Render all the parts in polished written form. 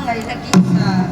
Ngày ta kỹ sa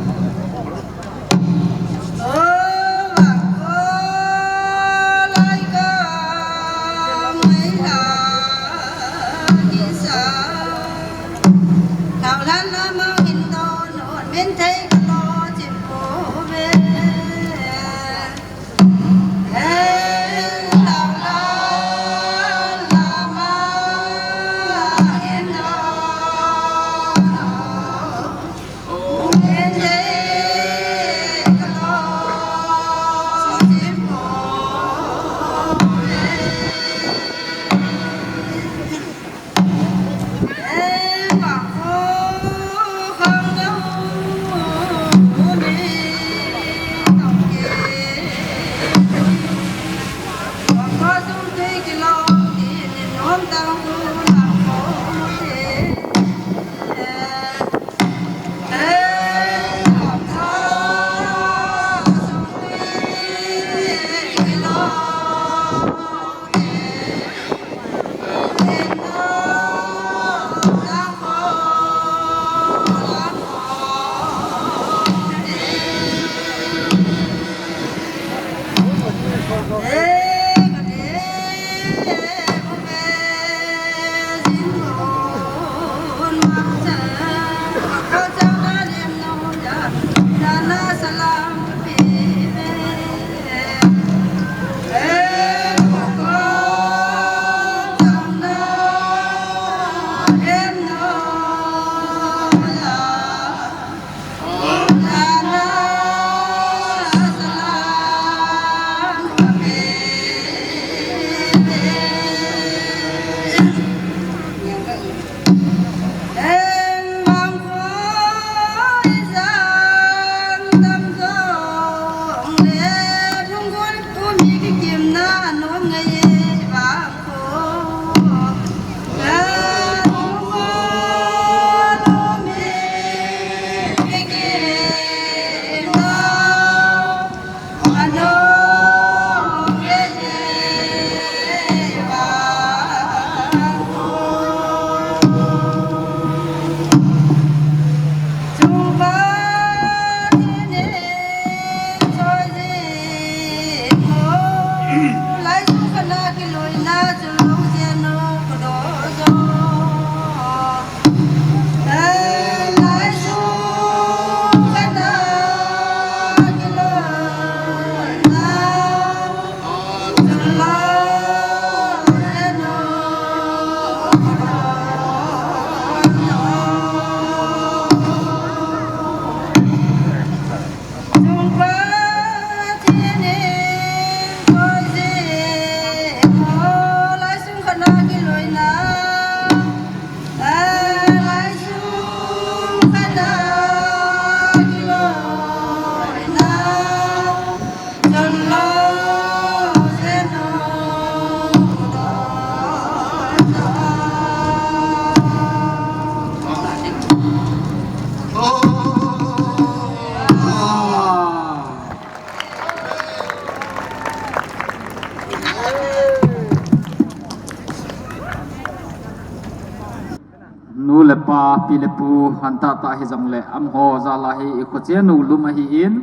pilepu hanta ta hi jong le am ho za la hi khochenu lum hi in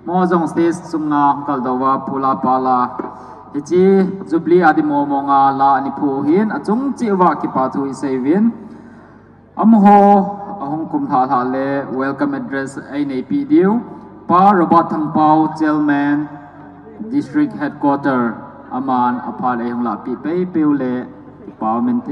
mo jong stage sunga kaldawa phula pala hi chi jubli adi mo monga la ani phu hin achung chi wa ki pa thu i sevin am ho ahong kum tha tha le welcome address ai nei pi diu pa robot thang pau chairman district headquarter aman apha le hong la pi pe pe le parliament